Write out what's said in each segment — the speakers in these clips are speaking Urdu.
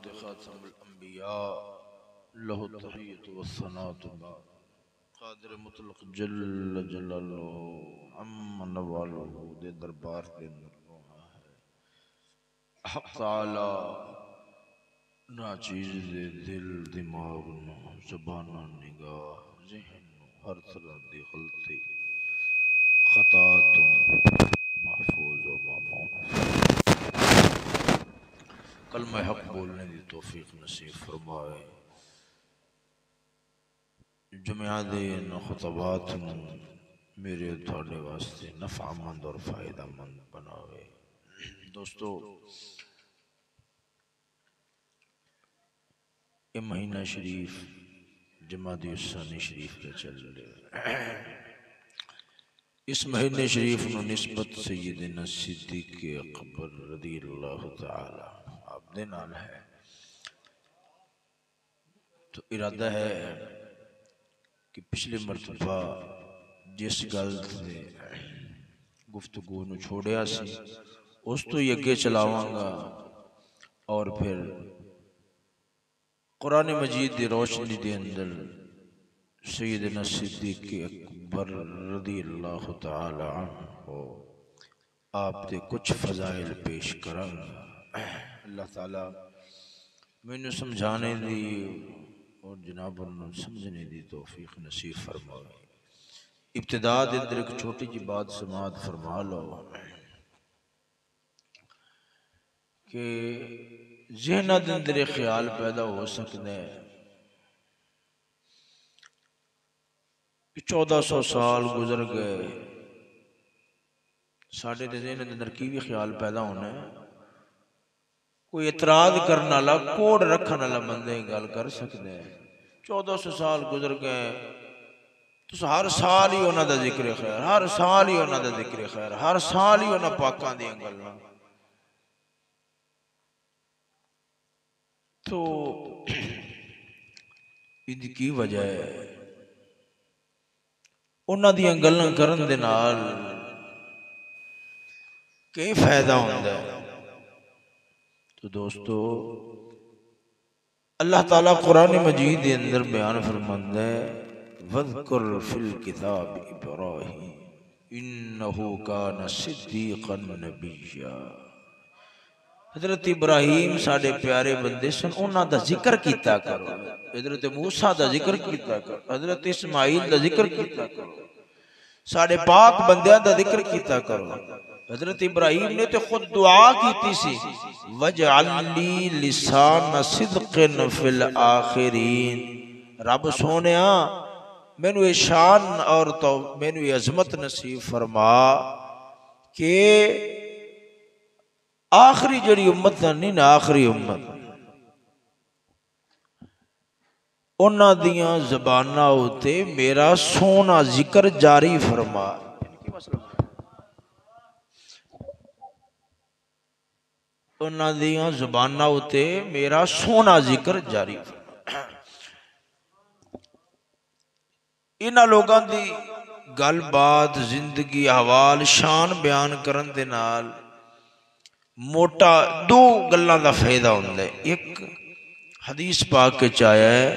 حضرت خاتم الانبیاء لہ التحیۃ والثناء بعد قادر مطلق جل جلالہ عم نوالہ دے دربار کے اندر رونا ہے حق تعالی ناچیز دے دل دماغ نو زبان نگاہ ذہن نو ہر طرح دی غلطی خطا تو محفوظ و مامون کلمہ حق بولنے دی توفیق نصیب فرمائے جمعہ دے ان خطبات میرے تھوڑے واسطے نفع مند اور فائدہ مند بناوے۔ دوستو یہ مہینہ شریف جمادی الثانی شریف کا چل رہے اس مہینے شریف نو نسبت سیدنا صدیق اکبر رضی اللہ تعالی آپ دے نال ہے، تو ارادہ ہے کہ پچھلے مرتبہ جس گل سے گفتگو نو چھوڑیا سی اس تو ہی اگے چلاواں گا، اور پھر قرآن مجید دی روشنی دے اندر سیدنا صدیق اکبر رضی اللہ تعالی عنہ آپ دے کچھ فضائل پیش کروں گا۔ اللہ تعالی میں نے سمجھانے دی اور جناب انہوں سمجھنے دی توفیق نصیب فرمائے۔ ابتدا دے اندر ایک چھوٹی جی بات سماعت فرما لو کہ ذہنہ دے اندر ایک خیال پیدا ہو سکتا ہے کہ 1400 سال گزر گئے، ساڑھے دے ذہن دے اندر کی بھی خیال پیدا ہونا ہے، کوئی اعتراض کرنا والا کوڑ رکھنا والا بندے گل کر سکتے ہیں 1400 سال گزر گئے تو ہر سال ہی انہاں دا ذکر خیر، ہر سال ہی انہاں دا ذکر خیر، ہر سال ہی انہاں پاکاں دیاں گلاں، تو ان کی وجہ ہے انہاں دیاں گلاں کرن دے نال کئی فائدہ ہوندا ہے۔ تو دوستو اللہ تعالیٰ قرآن مجید دے اندر بیان فرماندا ہے وَذْكُرْ فِي الْكِتَابِ إِبْرَاهِيمَ إِنَّهُ كَانَ صِدِّيقًا نَبِيًّا۔ حضرت ابراہیم ساڑے پیارے بندے سن، انہاں دا ذکر کیتا کرو، حضرت موسیٰ دا ذکر کیتا کرو، حضرت اسماعیل دا ذکر کیتا کرو، ساڑے پاک بندیاں دا ذکر کیتا کرو۔ حضرت ابراہیم نے تو خود دعا کیتی سی وَجْعَلْ لِي لِسَانَ صِدْقٍ فِي الْآخِرِينَ، رب سونیا مینو یہ شان اور تو مینو یہ عظمت نصیب فرما کہ آخری جڑی امت نہیں نا، آخری امت انہاں دیاں زباناں ہوتے میرا سونا ذکر جاری فرما۔ انہاں دیاں زباناں ہوتے میرا سونا ذکر جاری فرما۔ انہاں لوگاں دی گل بات زندگی حوال شان بیان کرن دے نال موٹا دو گلاں دا فائدہ ہوندا ہے۔ ایک حدیث پاک کے چایا ہے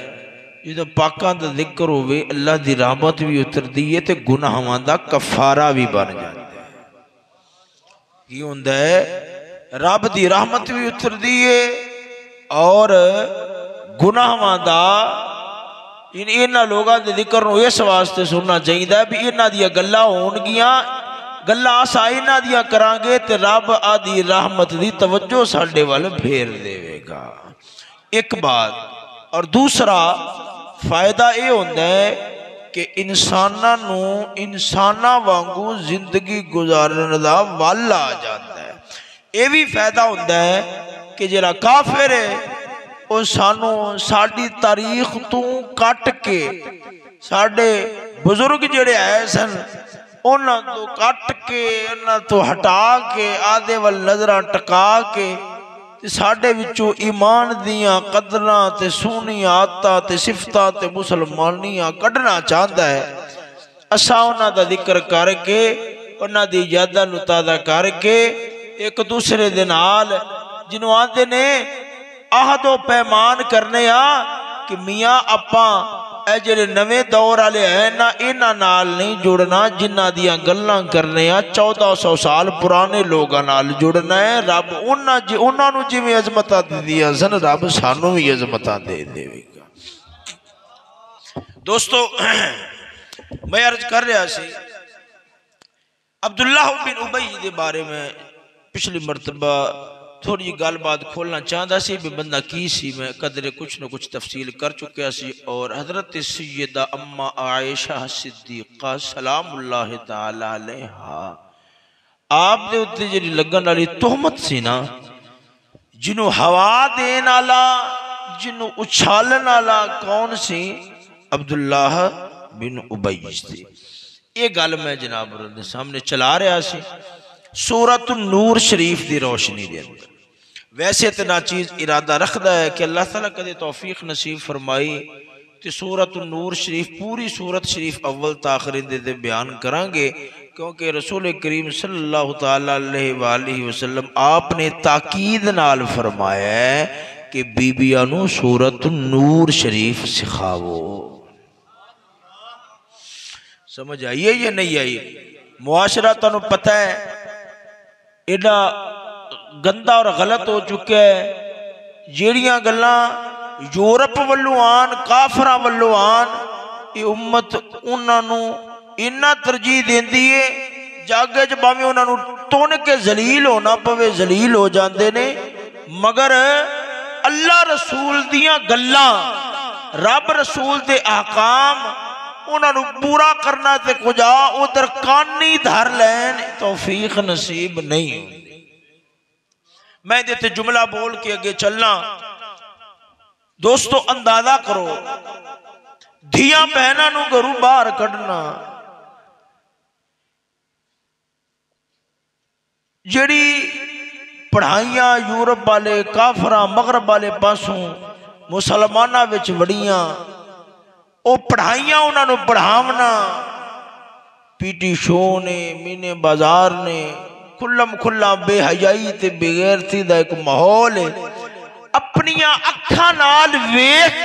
جدو پاکاں دا ذکر ہوئے اللہ دی رحمت بھی اتر دیئے تے گناہاں دا کفارہ بھی بن جاتا ہے۔ یہ ہوندا ہے رب دی رحمت بھی اتر دیئے اور گناہاں دا انہاں لوگاں دے ذکر نو اس واسطے سننا چاہیے بھی انہاں دیا گلاں ہون گیاں، گلاں اسا انہاں دیا کران گے تے رب آدھی رحمت دی توجہ ساڈے وال پھیر دے گا۔ ایک بات، اور دوسرا فائدہ یہ ہوندا ہے کہ انساناں نو انساناں وانگو زندگی گزارن دا ول آ جاتا ہے۔ یہ بھی فائدہ ہوندا ہے کہ جڑا کافر ہے وہ سانو ساڈی تاریخ تو کٹ کے ساڈے بزرگ جڑے آئے سن انہاں تو کٹ کے انہاں تو ہٹا کے آدھے وال نظرہ ٹکا کے ساڈے وچوں ایمان دیاں قدراں تے سونیاں آتا تے صفتاں تے مسلمانیاں کڈنا چاہتا ہے۔ اساں انہاں دا ذکر کر کے انہاں دی یاداں نو تازہ کر کے ایک دوسرے دے نال جنوں آندے نے عہد عہد و پیمان کرنے کہ میاں اپاں اے جڑے نویں دور والے ہیں نا انہاں نال نہیں جڑنا جنہاں دیاں گلاں کرنے 1400 سال پرانے لوگاں نال جڑنا ہے رب انہاں نو جویں عظمتاں دتیاں سن رب سانوں بھی عظمتاں دے دے گا دوستو میں عرض کر رہا سی عبداللہ بن ابی دے بارے میں پچھلی مرتبہ تھوڑی جی گل بات کھولنا چاہتا سی بھی بندہ کی سی میں قدرے کچھ نہ کچھ تفصیل کر چکیا سی اور حضرت سیدہ اما عائشہ صدیقہ سلام اللہ تعالی علیہا آپ دے اتے جی لگن والی تہمت سی نا جنہوں ہوا دین والا جنہوں اچھالن والا کون سی عبداللہ بن ابی سی یہ گل میں جناب سامنے چلا رہا سی سورۃ النور شریف دی روشنی دے اندر ویسے تو نا چیز ارادہ رکھدا ہے کہ اللہ تعالیٰ کدے توفیق نصیب فرمائی کہ سورۃ النور شریف پوری سورت شریف اول تاخر دے بیان کریں گے کیونکہ رسول کریم صلی اللہ تعالیٰ علیہ وآلہ وسلم آپ نے تاکید نال فرمایا ہے کہ بیبیاں نو سورۃ النور شریف سکھاؤ سمجھ آئیے یا نہیں آئیے معاشرہ تانوں پتہ ہے ایڈا گندہ اور غلط ہو چکا ہے جیڑیاں گلاں یورپ والوں آن کافراں والوں آن یہ امت انہاں نو اتنا ترجیح دیندی ہے جاگے چ باویں انہاں نو تن کے ذلیل ہونا پوے ذلیل ہو جاندے نے مگر اللہ رسول دیاں گلاں رب رسول دے احکام انہاں نو پورا کرنا تے کجا ادھر کانی دھر لین توفیق نصیب نہیں میں دیتے جملہ بول کے اگے چلنا دوستو اندازہ کرو دھیاں بہناں نو گھروں باہر کڈنا جڑی پڑھائیاں یورپ والے کافراں مغرب والے پاسوں مسلماناں وچ وڑیاں او پڑھائیاں انہاں نو پڑھاونا پی ٹی شو نے مینے بازار نے کھلم کھلا بے حیائی تے بے غیرتی دا ایک ماحول ہے اپنیاں اکھاں نال ویکھ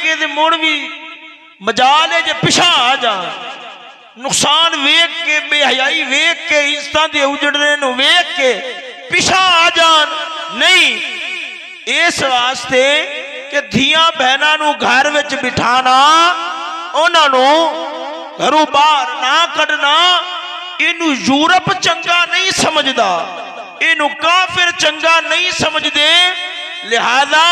کے دے مڑ بھی مجال ہے جے پیچھے آ جان نقصان ویکھ کے بے حیائی ویکھ کے عزتاں دے اجڑنے نو ویکھ کے پیچھے آ جان نہیں اس واسطے کہ دھیاں بہناں نو گھر وچ بٹھانا انہاں نو گھروں باہر نہ کڈنا اینو یورپ چنگا نہیں سمجھدا اینو کافر چنگا نہیں سمجھدے لہذا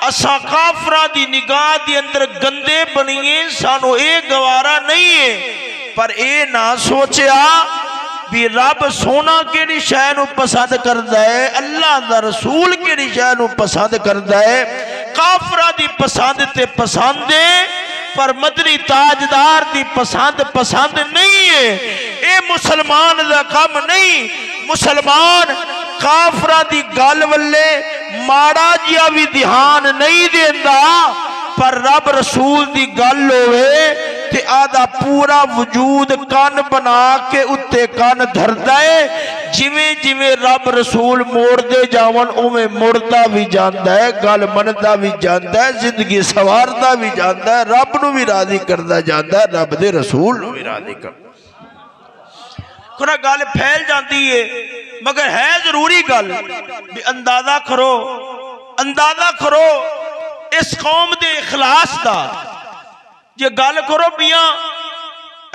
اساں کافراں دی نگاہ دی اندر گندے بنیے سانو اے گوارا نہیں ہے پر اے نہ سوچیا بھی رب سونا کیڑی شے نو پسند کردا ہے اللہ دا رسول کیڑی شے نو پسند کردا ہے کافراں دی پسند تے پسند ہے پر مدنی تاجدار دی پسند نہیں ہے اے مسلمان دا کم نہیں مسلمان کافرہ دی گل والے ماڑا جیا بھی دھیان نہیں دیندا پر رب رسول دی گل ہوئے تے آدھا پورا وجود کان بنا کے اتے کان دھردا ہے جویں جویں رب رسول موڑ دے جاون اویں مڑدا بھی جاندا ہے گل مندا بھی جاندا ہے زندگی سواردا بھی جاندا ہے رب نو بھی راضی کردا جاندا ہے رب دے رسول نو بھی راضی کردا کنا گل پھیل جاندی ہے مگر ہے ضروری گل بھی اندازہ کرو اس قوم دے اخلاص دا یہ گل کرو بیاں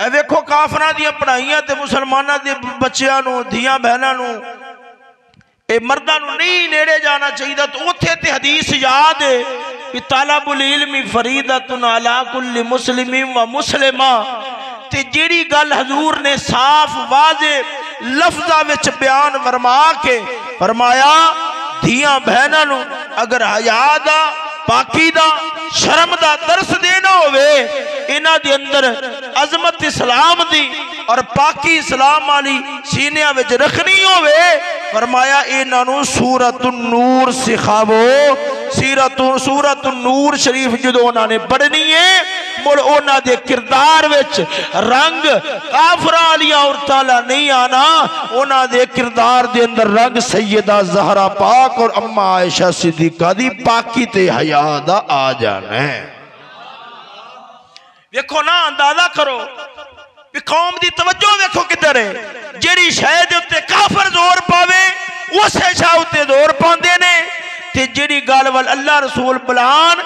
اے دیکھو کافراں دیاں پڑھائیاں تے مسلماناں دے بچیاں نو دھیاں بہناں نو اے مرداں نو نہیں نیڑے جانا چاہیے تو اوتھے تے حدیث یاد ہے کہ طالب العلم فریضۃ علی کل مسلم و مسلمہ تے جیڑی گل حضور نے صاف واضح لفظاں وچ بیان فرما کے فرمایا دھیاں بہناں نو اگر حیا دا پاکی دا شرم دا درس دینا ہوئے انہاں دے اندر عظمت اسلام دی اور پاکی اسلام والی سینیاں وچ رکھنی ہوئے فرمایا انہاں نو سورۃ النور سکھاؤ سورۃ النور شریف جدوں انہاں نے پڑھنی ہے مڑ اونا دے کردار وچ رنگ کافرہ علی عورتالا نہیں آنا، اونا دے کردار دے اندر رنگ سیدہ زہرا پاک اور اماں عائشہ صدیقہ دی پاکی تے حیا دا آ جانا ہے۔ ویکھو نا اندازہ کرو قوم دی توجہ ویکھو کدھر ہے، جیڑی شاید اتے کافر زور پاوے اسے شاہ اتے زور پاندے نے، تے جیڑی گال وال اللہ رسول بلان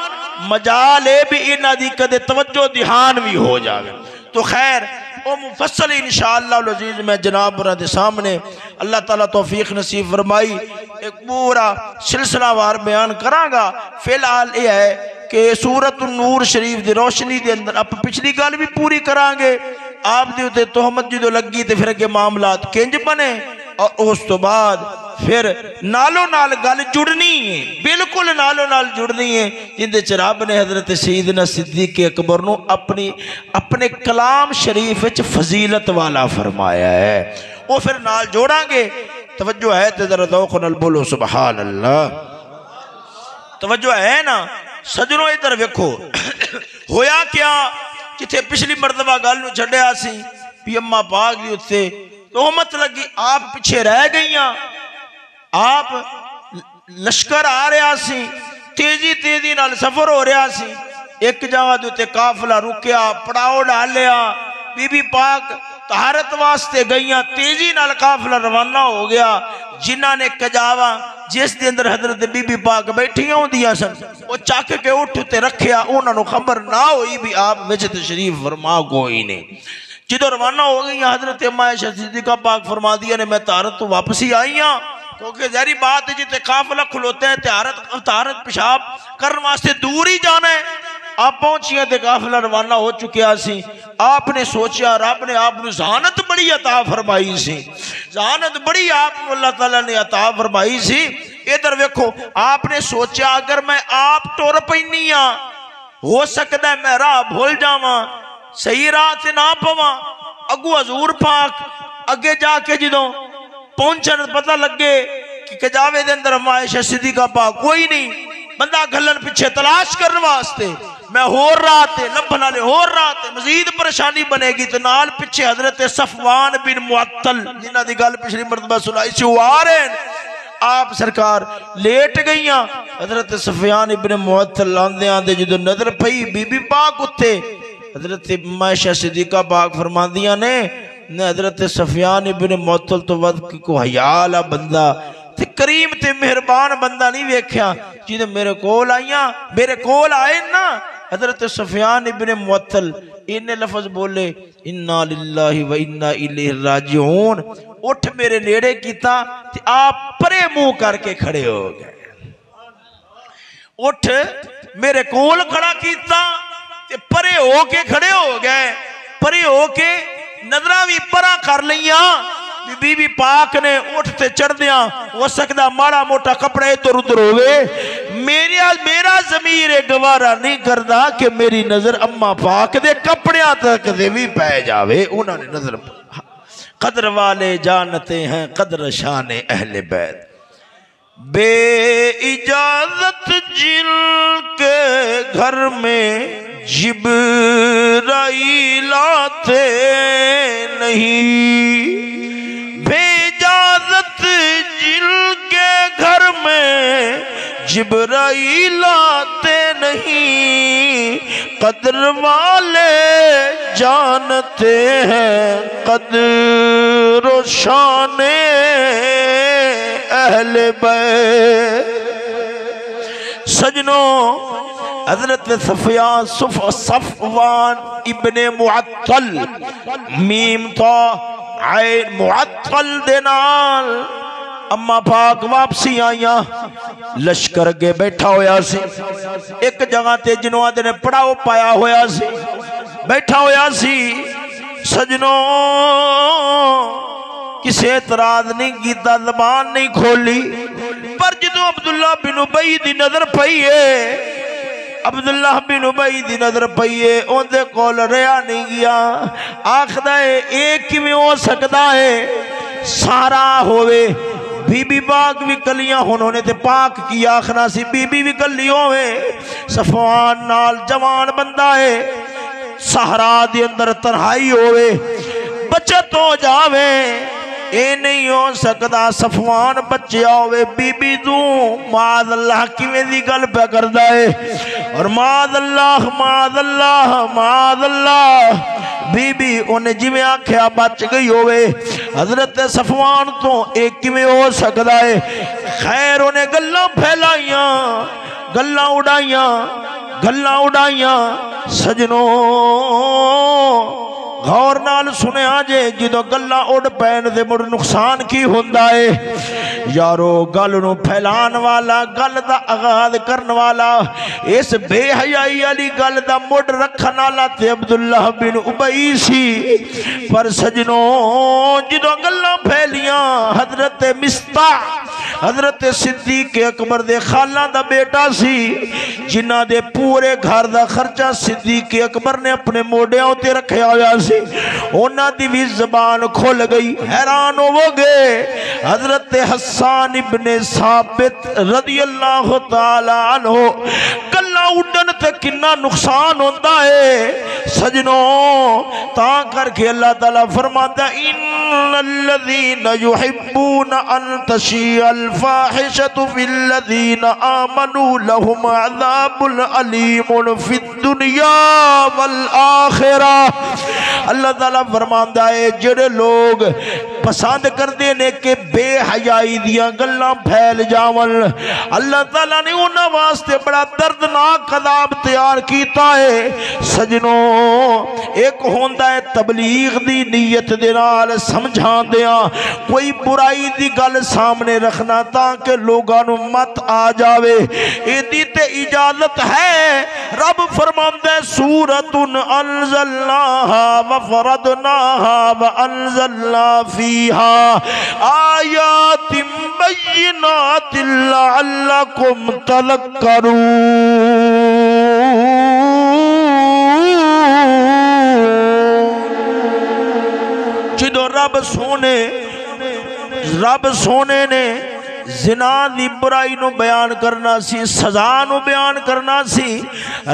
مجالے بھی انہاں دی کدے توجہ دھیان بھی ہو جاوے۔ تو خیر او مفصل انشاءاللہ العزیز میں جناب برا دے سامنے اللہ تعالیٰ توفیق نصیب فرمائی ایک پورا سلسلہ وار بیان کراں گا۔ فی الحال یہ ہے کہ سورۃ النور شریف دی روشنی دے اندر آپ پچھلی گل بھی پوری کراں گے، آپ دی تے تہمت جدو لگی تے پھر کے معاملات کنج بنے، اور اس تو بعد پھر نالو نال گل جڑنی ہے، بالکل نالو نال جڑنی ہے، جندے چراب نے حضرت سیدنا صدیق اکبر نو اپنے کلام شریف وچ فضیلت والا فرمایا ہے، وہ پھر نال جوڑاں گے۔ توجہ ہے تے ذرا ذوق نال بولو سبحان اللہ، توجہ ہے نا سجنوں ادھر ویکھو ہویا کیا، جتھے پچھلی مرتبہ گل نو چھڈیا سی پی اماں پاک دی اتھے تہمت لگی، آپ پیچھے رہ گئیاں، آپ لشکر آ رہا سی، تیزی نال سفر ہو رہا سی، ایک جگہ دوتے قافلہ رکیا، پڑاؤ ڈالیا، بی بی پاک طہارت واسطے گئیاں، تیزی نال قافلہ روانہ ہو گیا، جنہاں نے کجاوا جس دے اندر حضرت بی بی پاک بیٹھیاں ہوں دیا سن، وہ چاک کے اٹھتے رکھیا، انہوں نے خبر نہ ہوئی بھی آپ وچ تشریف فرما کوئی نہیں۔ جدو روانہ ہو گئی حضرت اماں عائشہ صدیقہ پاک فرما دیا نے میں طہارت تو واپسی آئی ہاں، کیونکہ ظاہری بات ہے جتے قافلہ کھلوتے ہیں طہارت پیشاب کرنے واسطے دور ہی جانا ہے۔ آپ پہنچیاں تے قافلہ روانہ ہو چکیا سی، آپ نے سوچیا رب نے آپ نے ذہانت بڑی عطا فرمائی سی، ذہانت بڑی آپ نے اللہ تعالیٰ نے عطا فرمائی سی۔ ادھر ویکھو آپ نے سوچیا اگر میں آپ ٹر پینی ہاں ہو سکتا ہے میں راہ بھول جاواں، صحیح راہ تے نہ پواں، اگو حضور پاک اگے جا کے جدوں پہنچن پتہ لگے کہ کجاوے دے اندر اماں عائشہ صدیقہ پاک کوئی نہیں، بندہ گھلن پیچھے تلاش کرنے واسطے میں ہور رہا تے لبھنا لے ہور رہا تے مزید پریشانی بنے گی، تو نال پیچھے حضرت صفوان بن معطل جنہ دی گل پچھلی مرتبہ سنائی سی وہ آ رہے ہیں، آپ سرکار لیٹ گئیاں، حضرت صفوان ابن معطل آندے آندے جدو نظر پئی بی بی پاک اتے، حضرت عائشہ صدیقہ پاک فرماندیاں نے حضرت صفوان ابن معطل تو ود کو حیاء بندہ تے کریم تے مہربان بندہ نہیں ویکھیا، جنہیں میرے کول آئے نا حضرت صفوان ابن معطل انہیں لفظ بولے انا للہ و انا الیہ راجعون، اٹھ میرے نیڑے کیتا تے آپ پرے منہ کر کے کھڑے ہو گئے، اٹھ میرے کول کھڑا کیتا تے پرے ہو کے کھڑے ہو گئے، پرے ہو کے نظرہ بھی پرا کر لیاں، بی بی پاک نے اٹھتے چڑھ دیاں ہو سکتا ماڑا موٹا کپڑے تو ردر ہوئے، میرا ضمیر گوارا نہیں کردا کہ میری نظر اماں پاک دے کپڑیاں تک دے بھی پہ جاوے، انہوں نے نظر قدر والے جانتے ہیں قدر شان اہل بیت، بے اجازت جن کے گھر میں جبرائیل آتے نہیں، بے اجازت جن کے گھر میں جبرائیل آتے نہیں، قدر والے جانتے ہیں قدر و شان اہل بیت۔ سجنوں حضرت صفوان ابن معطل میم تو عین معطل دینال اما پاک واپسی آئیاں، لشکر کے بیٹھا ہویا سی ایک جگہ تے جنہوں آدھے نے پڑاؤ پایا ہویا سی بیٹھا ہویا سی۔ سجنوں کسی اعتراض نہیں کیتا، زبان نہیں کھولی، پر جدوں عبداللہ بن ابی دی نظر پئیے، عبداللہ بن ابی دی نظر پئیے ان دے کول رہا نہیں گیا، آخدا ہے ایک کیویں ہو سکتا ہے سارا ہوئے بی بی پاک بھی کلیاں انہوں نے تے پاک کی آخنا سی بی بی بھی کلی ہوئے، صفوان نال جوان بندہ ہے، صحرا دے اندر تنہائی ہوئے بچت ہو جاوے اے نہیں ہو سکتا صفوان بچیا ہوئے بی بی تو معاذ اللہ کی میں دی گل پہ کردہ ہے اور معاذ اللہ معاذ اللہ معاذ اللہ بی بی انہیں جی میں آنکھیا بچ گئی ہوئے حضرت صفوان تو ایک کی میں ہو سکتا ہے خیر انہیں گلہ پھیلائیاں گلہ اڑائیاں سجنوں غور نال سنے آجے جدو گلہ اڑ پین دے مڑ نقصان کی ہوندہ ہے یارو گل نو پھیلان والا گل دا آغاز کرن والا اس بے حیائی علی گل دا مڑ رکھن والا تے عبداللہ بن ابئی سی پر سجنوں جدو گلہ پھیلیاں حضرت مصطح حضرت صدیق اکبر دے خالہ دا بیٹا سی جنہ دے پورے گھر دا خرچہ صدیق اکبر نے اپنے موڑے ہوتے رکھے آیا سی اونا دی بھی زبان کھول گئی حیران ہو گئے حضرت حسان ابن ثابت رضی اللہ تعالی عنہ کلہ اڈن تے کنہ نقصان ہوندہ ہے سجنوں تاں کر کے اللہ تعالیٰ فرماتا ان الذین یحبون ان تشیع الفاحشة فی الذین آمنوا لهم عذاب علیم فی الدنیا والآخرہ اللہ تعالیٰ فرماتا ہے جڑے لوگ پسند کر دینے کے بے حیائی دیا گلاں پھیل جاون اللہ تعالیٰ نے انہاں واسطے بڑا دردناک عذاب تیار کیتا ہے سجنوں ایک ہوندہ ہے تبلیغ دی نیت دے نال سمجھان دیا کوئی برائی دی گل سامنے رکھنا تاکہ لوگانو مت آ جاوے ایدی تے اجازت ہے رب فرماندہ ہے سورۃ انزلناها وفرضناها وانزلنا فيها آیات بینات لعلکم تذکرون جدو رب سونے نے زنا دی برائی نو بیان کرنا سی سزا نو بیان کرنا سی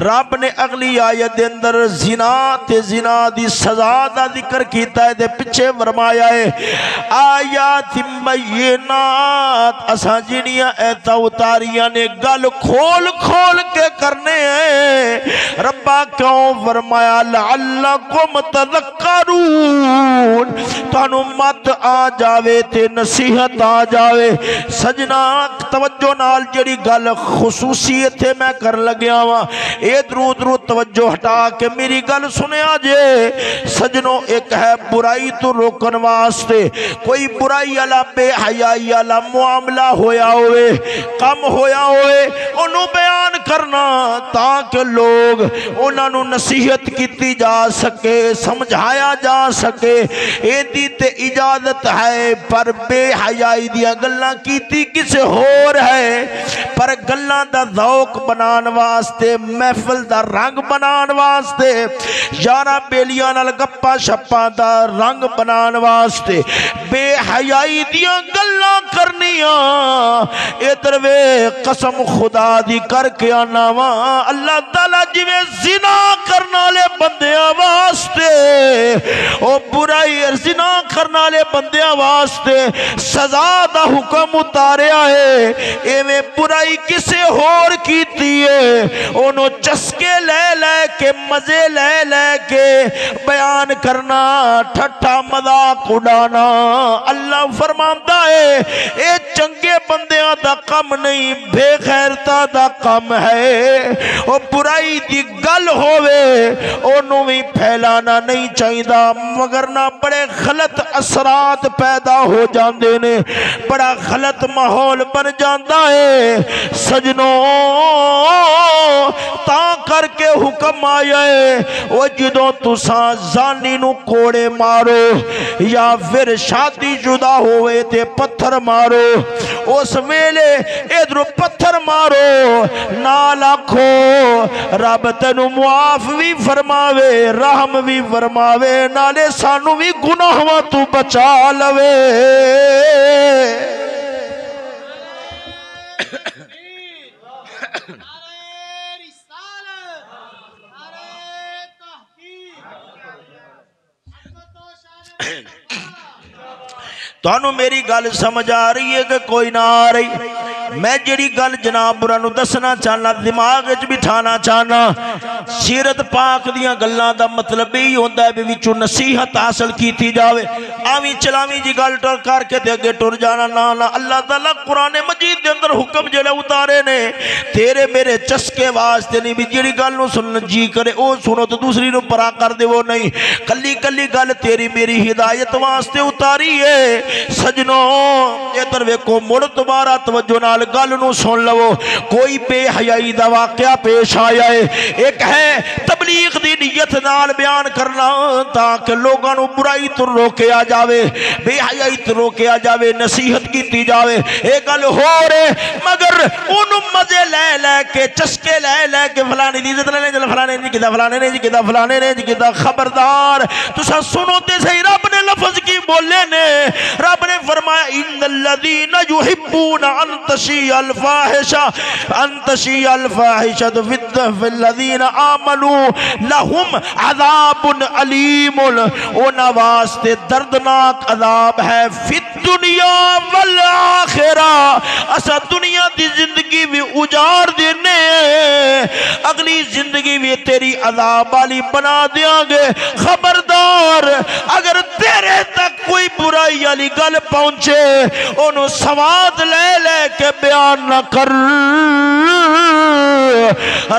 رب نے اگلی آیت دے اندر زنا دی سزا دا ذکر کیتا ہے دے پچھے فرمایا ہے آیات بینات اساں جنیاں ایتا اتاریاں نے گل کھول کے کرنے ہیں ربا کیوں فرمایا لعلکم تذکرون تانو مت آ جاوے تے نصیحت آ جاوے سجنا توجہ نال جڑی گل خصوصیت ہے میں کر لگیا ہوا اے درو توجہ ہٹا کے میری گل سنے آجے سجنوں ایک ہے برائی تو روکن واسطے کوئی برائی علا بے حیائی علا معاملہ ہویا ہوئے کم ہویا ہوئے انہوں بیان کرنا تاکہ لوگ انہوں نصیحت کیتی جا سکے سمجھایا جا سکے اے دیتے اجازت ہے پر بے حیائی دیا گلہ کیتی کسے ہور ہے پر گلاں دا ذوق بنان واسطے محفل دا رنگ بنان واسطے یارہ بیلیاں نال گپا شپا دا رنگ بنان واسطے بے حیائی دیا گلاں کرنیاں ادھر وے قسم خدا دی کر کے آنا وہاں اللہ تعالیٰ جویں زنا کرنا لے بندیاں واسطے او برائی زنا کرنا لے بندیاں واسطے سزا دا حکم اتاریا ہے ایویں برائی کسے ہور کیتی ہے انہوں چسکے لے کے مزے لے کے بیان کرنا ٹھٹا مذاق اڑانا اللہ فرماندا ہے اے چنگے بندیاں دا کم نہیں بے غیرتا دا کم ہے او برائی دی گل ہووے انہوں بھی پھیلانا نہیں چاہیدا مگر نہ بڑے غلط اثرات پیدا ہو جاندے نے بڑا غلط ماحول بن جاندہ ہے سجنوں تاں کر کے حکم آیا ہے وہ جدوں تساں زانی نو کوڑے مارو یا پھر شادی جدا ہوئے تے پتھر مارو اس ویلے ادھر پتھر مارو نال آکھو رب تینو معاف بھی فرماوے رحم بھی فرماوے نالے سانو بھی گناہاں تو بچا لوے تانوں میری گل سمجھ آ رہی ہے کہ کوئی نہ آ رہی؟ میں جڑی گل جناب برا نو دسنا چاہنا، دماغ وچ بٹھانا چاہنا، سیرت پاک دیاں گلاں دا مطلب ہی ہوندا ہے وچوں نصیحت حاصل کیتی جاوے۔ آویں چلاویں جی گل ٹر کر کے تے اگے ٹر جانا نہ اللہ تعالیٰ قرآن مجید دے اندر حکم جڑے اتارے نے تیرے میرے چسکے واسطے نہیں، بھی جڑی گل نو سنن جی کرے او سنو تو دوسری نو پرا کر دے وہ نہیں، کلی کلی گل تیری میری ہدایت واسطے اتاری ہے۔ سجنوں ادھر ویکھو مڑ دوبارہ توجہ نال گل نو سن لو۔ کوئی بے حیائی دا واقعہ پیش آیا ہے، ایک ہے تبلیغ دی نیت نال بیان کرنا تاکہ لوگاں نو برائی تو روکیا جاوے، بے حیائی تو روکیا جاوے، نصیحت کیتی جاوے، ایک گل ہو رہے مگر انہوں مزے لے لے کے چسکے لے لے کے فلانے دی عزت لے جل فلانے نے کیتا فلانے نے کیتا فلانے نے کیتا۔ خبردار تسا سنو تے صحیح، رب نے لفظ کی بولے نے، رب نے فرمایا ان الذین یحبون ان تشیع الفاحشۃ فی الذین آمنوا لہم عذاب علیم، انہاں واسطے دردناک عذاب ہے فی الدنیا والآخرہ، اسا دنیا دی زندگی بھی اجاڑ دینے اگلی زندگی بھی تیری عذاب والی بنا دیاں گے۔ خبردار اگر تیرے تک کوئی برائی والی گل پہنچے انہوں سواد لے لے کے بیان نہ کر،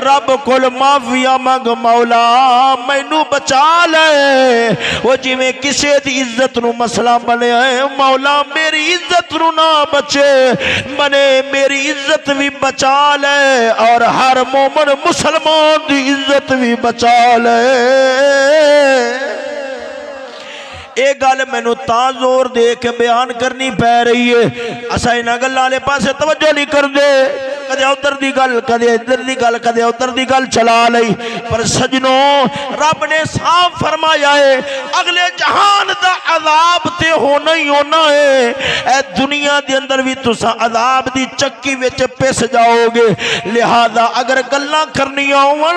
رب کل معافیا منگ مولا مینو بچا لے۔ وہ جی میں کسے دی عزت نو مسئلہ بنے ہے، مولا میری عزت نو نہ بچے بنے، میری عزت بھی بچا لے اور ہر مومن مسلمان دی عزت بھی بچا لے۔ اے گل مینوں تاں زور دے کے بیان کرنی پہ رہی ہے، اسا انہاں گلاں والے پاسے توجہ نہیں کر دے، کدے ادھر دی گل کدے ادھر دی گل کدے ادھر دی گل چلا لئی۔ پر سجنوں رب نے صاف فرمایا ہے اگلے جہان دا عذاب تے ہونا ہی ہونا ہے، اے دنیا دے اندر بھی تساں عذاب دی چکی وچ پس جاؤ گے۔ لہذا اگر گلاں کرنیاں ہون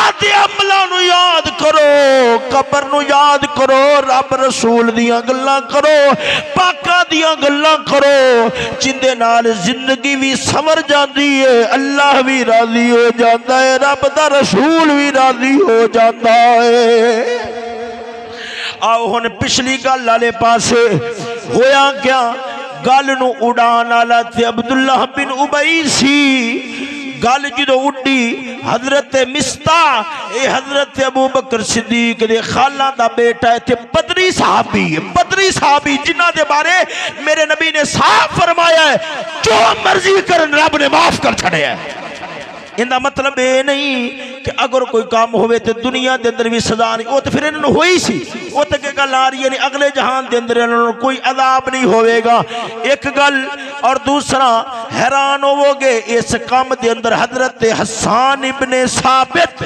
آدھے عملاں نو یاد کرو، قبر نو یاد کرو، رب رسول دیاں گلاں کرو، پاکاں دیاں گلاں کرو، جندے نال زندگی بھی سمر جاندی ہے، اللہ بھی راضی ہو جاتا ہے، رب دا رسول بھی راضی ہو جاتا ہے۔ آؤ ہن پچھلی گل والے پاسے ہویا کیا، گل نو اڑان والا تے عبداللہ بن ابی سی۔ گل جدو اڈی حضرت مصطح اے حضرت ابو بکر صدیق دے خالہ دا بیٹا ہے تے بدری صحابی ہے، بدری صحابی جنہ دے بارے میرے نبی نے صاف فرمایا ہے جو مرضی کرن رب نے معاف کر چھڑے ہے۔ ان دا مطلب یہ نہیں کہ اگر کوئی کام ہوئے تو دنیا دے اندر بھی سزا نہیں، وہ تو پھر انہوں ہوئی سی، وہ تو کہ گل آ رہی ہے نہیں اگلے جہان دے اندر انہوں کوئی عذاب نہیں ہوئے گا۔ ایک گل اور دوسرا حیران ہوو گے اس کام دے اندر حضرت حسان ابن ثابت،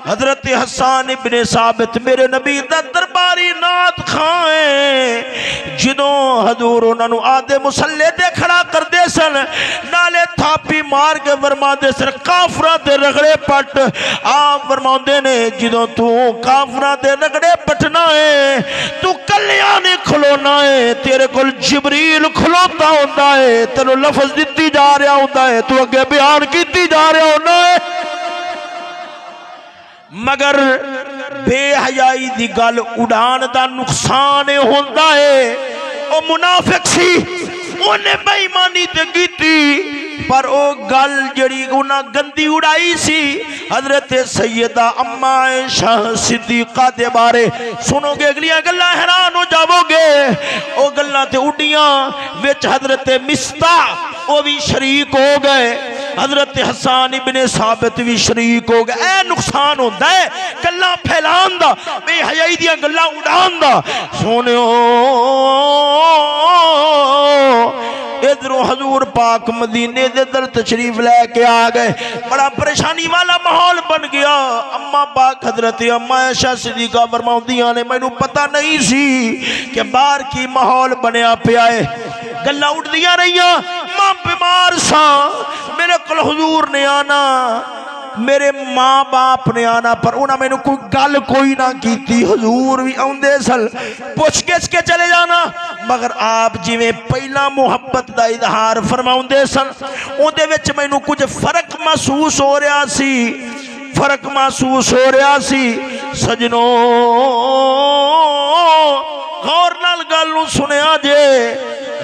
حضرت حسان ابن ثابت میرے نبی دا درباری نات خائیں، جدوں حضور انہوں نے آدھے مسلح دے کھڑا کر دے سن، نالے تھاپی مار کے فرما دے سن کافرہ دے رگڑے پٹ، آپ فرما دے نے جدوں تو کافرہ دے رگڑے پٹنا ہے تو کلیاں نہیں کھلونا ہے، تیرے کل جبریل کھلوتا ہوتا ہے، تیرے لفظ دیتی جا رہا ہوتا ہے، تو اگے بیان کیتی جا رہا ہونا ہے۔ مگر بے حیائی دی گل اڑان دا نقصان ہوندا ہے، او منافق سی انہیں بے ایمانی تے کیتی، پر او گل جڑی انہاں گندی اڑائی سی حضرت سیدہ اما عائشہ صدیقہ دے بارے سنو گے اگلیاں گلاں حیران ہو جاؤ گے۔ او گلاں تے اڑیاں وچ حضرت مصطح وہ بھی شریک ہو گئے، حضرت حسان ابن ثابت بھی شریک ہو گئے۔ اے نقصان ہوتا ہے گلاں پھیلان دا، بے حیائی دیاں گلاں اڑان دا۔ سونیو ادھروں حضور پاک مدینے دے در تشریف لے کے آ گئے، بڑا پریشانی والا ماحول بن گیا۔ اما پاک حضرت اما عائشہ صدیقہ فرماؤندیاں نے مینوں پتہ نہیں سی کہ باہر کی ماحول بنیا پیا ہے، گلاں اٹھ دیاں رہیاں، ماں بیمار سا، میرے کل حضور نے آنا، میرے ماں باپ نے آنا پر انہاں میں نے کوئی گل کوئی نہ کیتی حضور بھی آندے سل پوچھ گچھ کے چلے جانا مگر آپ جی میں پہلا محبت دا اظہار فرماؤندے سن اندے وچ میں نے کچھ فرق محسوس ہو رہا سی فرق محسوس ہو رہا سی سجنوں غور نال گل نوں سنیا جے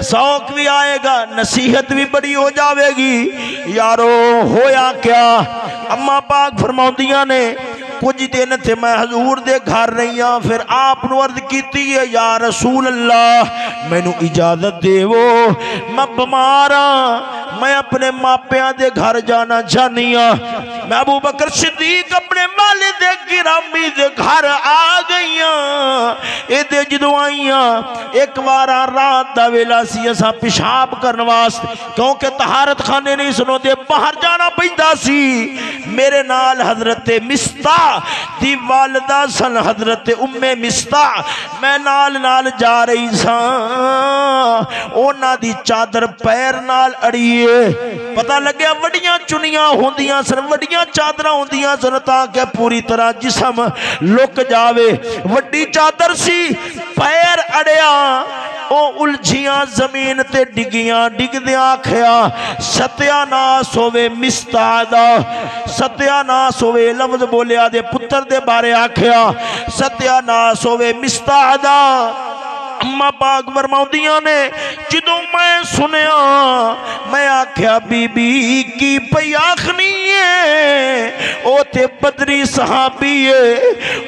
سوق بھی آئے گا نصیحت بھی بڑی ہو جاوے گی یارو ہویا کیا اماں پاک فرماؤندیاں نے کچھ دن تھے میں حضور دے گھر رہی ہاں پھر آپ نو عرض کیتی ہے یا رسول اللہ میں نو اجازت دے وہ میں بمارا میں اپنے ماپیاں دے گھر جانا چاہنی ہاں میں ابو بکر صدیق اپنے والد گرامی دے گھر آ گئی ہاں اے دے جدو آئی ہاں ایک بارہ رات دا ویلا سی اساں پیشاب کرن واسطے کیونکہ طہارت خانے نہیں سنو دے باہر جانا پیندا سی میرے نال حضرت مستح دی والدہ سن حضرت ام مستح میں نال جا رہی ساں اونا دی چادر پیر نال اڑیے پتہ لگیا وڈیاں چنیاں ہوندیاں سن وڈیاں چادراں ہوندیاں سن تاکہ پوری طرح جسم لک جاوے وڈی چادر سی پیر اڑیا او الجھیاں زمین تے ڈگیاں ڈگ دیاں آکھیا ستیا ناس ہوئے مستح دا ستیا ناس ہوئے لفظ بولیا دے پتر دے بارے آکھیا ستیا ناس ہوئے مستح دا اماں پاک فرماؤندیاں نے جدوں میں سنیا میں آکھیا بی بی کی پئی آخنی ہے او تے بدری صحابی ہے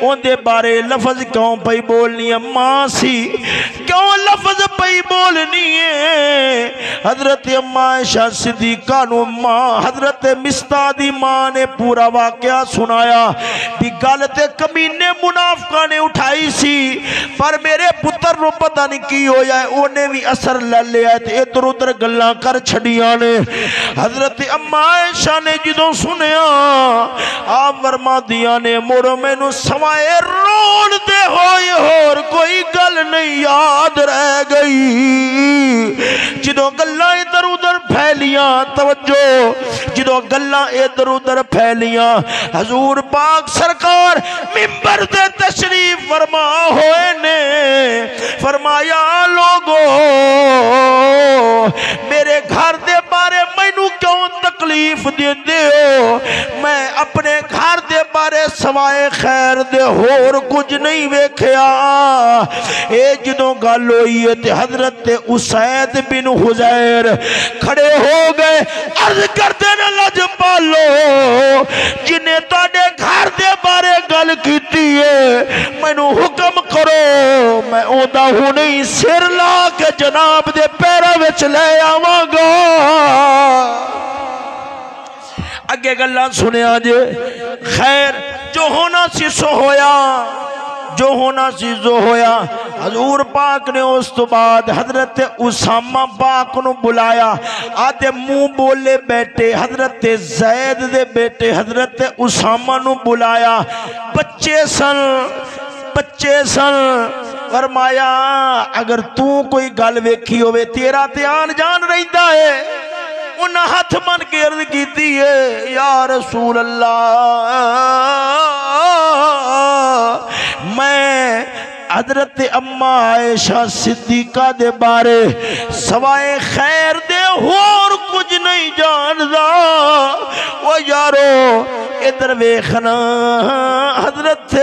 اون دے بارے لفظ کیوں پئی بولنی ہے ماں سی کیوں لفظ پئی بولنی ہے حضرت اماں عائشہ صدیقہ نو ماں حضرت مستح دی ماں نے پورا واقعہ سنایا بھی گل تے کمینے منافقہ نے اٹھائی سی پر میرے پتر نو پتہ نہیں کی ہو جائے انہیں بھی اثر لے لیا تے ادھر ادھر گلاں کر چھڑیاں نے حضرت اماں عائشہ نے جدوں سنیا آپ فرما دیا نے مڑ مینوں سوائے رون دے ہوئے اور کوئی گل نہیں یاد رہ گئی جدوں گلاں ادھر ادھر پھیلیاں توجہ جدوں گلاں ادھر ادھر پھیلیاں حضور پاک سرکار منبر دے تشریف فرما ہوئے نے فرمایا لوگو میرے گھر دے بارے مینوں کیوں تکلیف دیندے ہو میں اپنے گھر دے بارے سوائے خیر دے اور کچھ نہیں ویکھیا اے جدوں گل ہوئی ہے تے حضرت اسید بن حضیر کھڑے ہو گئے عرض کرتے نے لجپالو جنہیں تواڈے گھر دے بارے گل کیتی ہے مینوں حکم کرو میں اوندا ہوں نہیں سر لا کے جناب دے پیراں وچ لے آواں گا اگے گلاں سنیا جے خیر جو ہونا سی سو ہویا جو ہونا سی جو ہویا حضور پاک نے اس تو بعد حضرت اسامہ پاک نو بلایا آدھے منہ بولے بیٹے حضرت زید دے بیٹے حضرت اسامہ نو بلایا بچے سن فرمایا اگر تو کوئی گل ویکھی ہوئے تیرا تیان جان رہتا ہے انہاں ہاتھ من کے عرض کیتی ہے یا رسول اللہ میں حضرت اماں عائشہ صدیقہ دے بارے سوائے خیر دے اور کچھ نہیں جاندا وہ یارو ادھر ویکھنا حضرت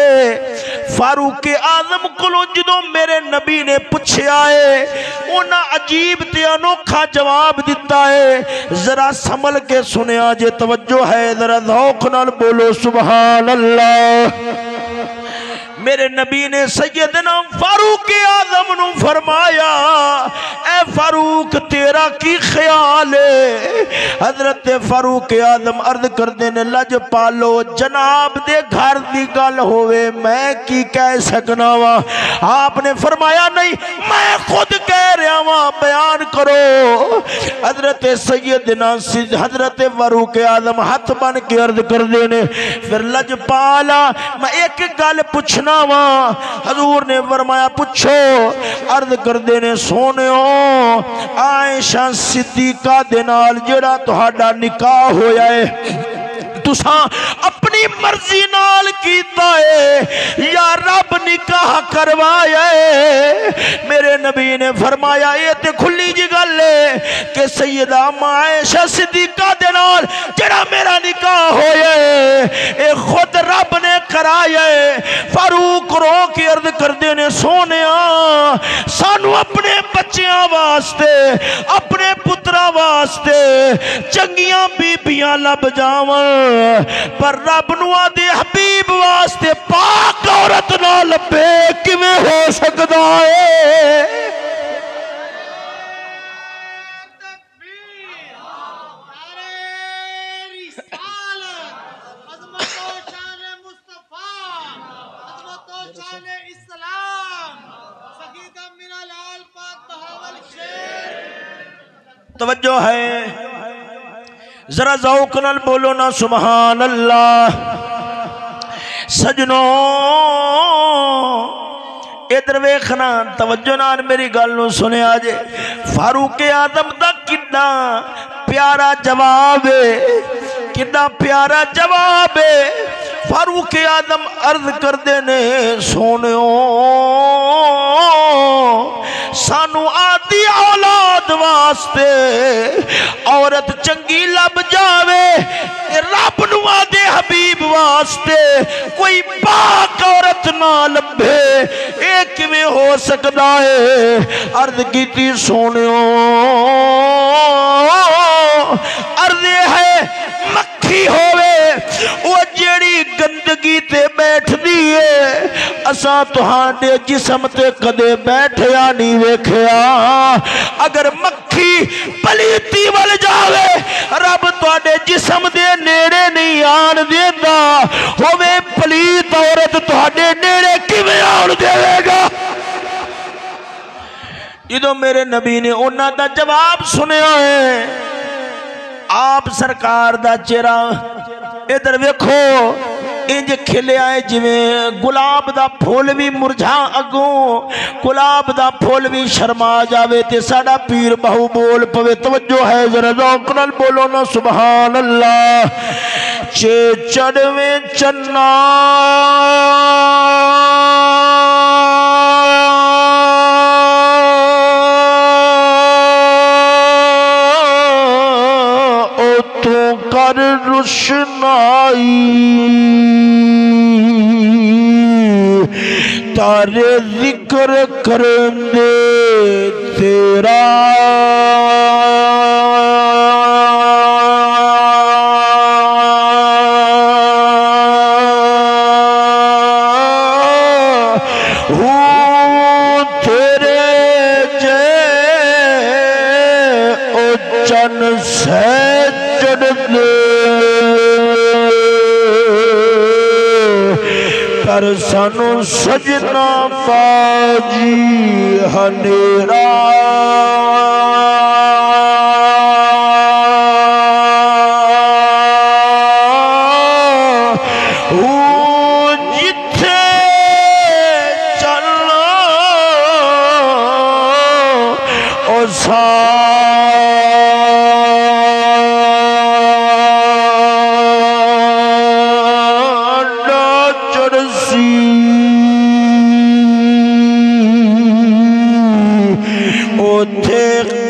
فاروق اعظم کولوں جدوں میرے نبی نے پوچھیا ہے انہاں عجیب تے انوکھا جواب دیتا ہے ذرا سنبھل کے سنیا جے توجہ ہے ذرا ذوق نال بولو سبحان اللہ میرے نبی نے سیدنا فاروق اعظم نو فرمایا اے فاروق تیرا کی خیال ہے حضرت فاروق اعظم عرض کردے نے لج پالو جناب دے گھر دی گل ہوئے میں کی کہہ سکنا وا آپ نے فرمایا نہیں میں خود کہہ رہا وا بیان کرو حضرت سیدنا حضرت فاروق اعظم ہاتھ بن کے عرض کردے نے پھر لج پالا میں ایک گل پوچھنا حضور نے فرمایا پوچھو عرض کردے نے سونیو عائشہ صدیقہ دے نال جڑا تہاڈا نکاح ہویا ہے تساں اپنی مرضی نال کیتا ہے یا رب نکاح کروایا ہے؟ میرے نبی نے فرمایا یہ تے کھلی جی گل ہے کہ سیدہ عائشہ صدیقہ دے نال جڑا میرا نکاح ہویا ہے اے خود رب نے کرایا ہے۔ فاروق رو کے عرض کردے نے سونیا سانو اپنے بچیاں واسطے اپنے پترا واسطے چنگیاں بیبیاں لب جاون پر رب نو آدے حبیب واسطے پاک عورت نہ لبے کیویں ہو سکدا ہے؟ توجہ ہے ذرا ذوق نال بولو نا سبحان اللہ۔ سجنوں ادھر ویکھنا توجہ نال میری گل نو سنیا جے۔ فاروق اعظم دا کڈا پیارا جواب ہے، کڈا پیارا جواب ہے۔ فاروق اعظم عرض کردے نے سونیو سانو آدھی اولاد واسطے عورت چنگی لب جاوے رب نو آدھے حبیب واسطے کوئی پاک عورت نہ لبے ایک میں ہو سکتا ہے؟ عرض کیتی سونیو عرض ہے مکھی ہوئے وہ جیڑی گندگی تے بیٹھ دیئے اساں تہاڈے جسم تے کدے بیٹھیا نہیں ویکھیا۔ اگر مکھی پلیتی ول جاوے رب تہاڈے جسم دے نیڑے نہیں آن دیندا، ہووے پلیت عورت تہاڈے نیڑے کیویں آن دے گا؟ جدوں میرے نبی نے انہاں دا جواب سنیا ہے آپ سرکار دا چہرہ ادھر ویکھو انج کھلے آئے جویں گلاب دا پھول بھی مرجھا اگوں گلاب دا پھول بھی شرما جاوے تے ساڈا پیر بہو بول پوے۔ توجہ ہے ذرا ذوق نال بولو نا سبحان اللہ۔ چے چڑھویں چنا کر روشنائی تارے ذکر کرندے تیرا تیرے جے او چن سے کر سانو سجنا باجی ہنیرا جتھے چلنا او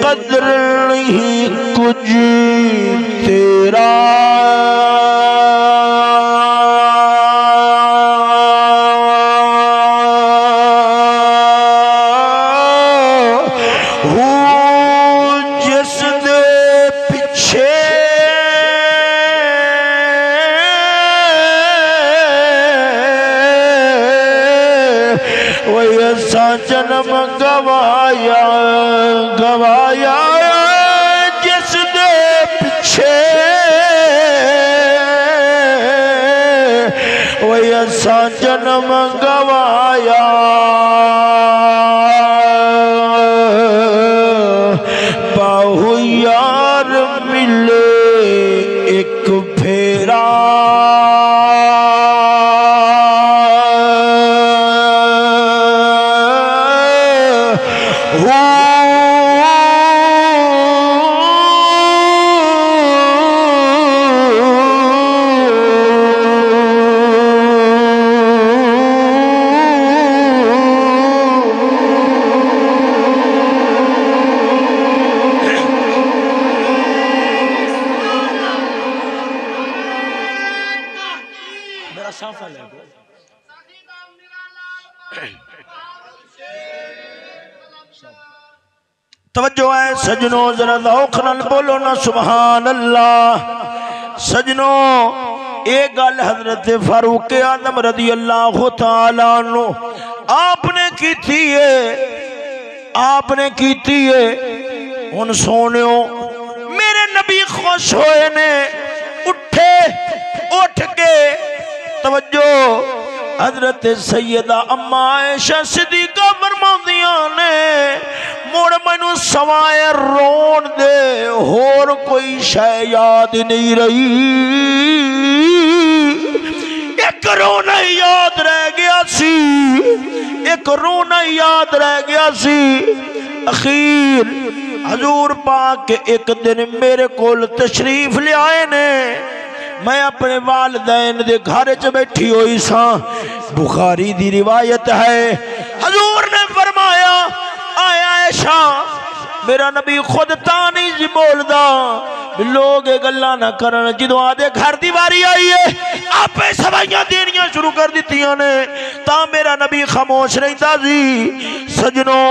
قدر نہیں کچھ تیرا جس دے پیچھے وہی ایسا جنم گوایا گوایا جس دے پیچھے وہی ایسا جنم گوایا باہو یار ملے ایک پھیرا صافہ لے گو توجہ ہے سجنوں ذرا ذوق نال بولو نا سبحان اللہ سجنوں ایک گل حضرت فاروق اعظم رضی اللہ تعالیٰ عنہ آپ نے کیتی ہے ان سونیوں میرے نبی خوش ہوئے نے اٹھ کے توجہ حضرت سیدہ اما عائشہ صدیقہ فرماندیاں نے موڑ مینوں سوائے رون دے اور کوئی شے یاد نہیں رہی ایک رونا یاد رہ گیا سی اخیر حضور پاک ایک دن میرے کول تشریف لے آئے نے میں اپنے والدین دے گھر چ بیٹھی ہوئی سا بخاری دی روایت ہے حضور نے فرمایا آیا عائشہ میرا نبی خود تا نہیں جی بولدا لوگ گلاں نہ کرن جدوں آدے گھر دی واری آئی ہے آپے سوائیاں دینیاں شروع کر دتیاں نے تا میرا نبی خاموش رہندا سی سجنوں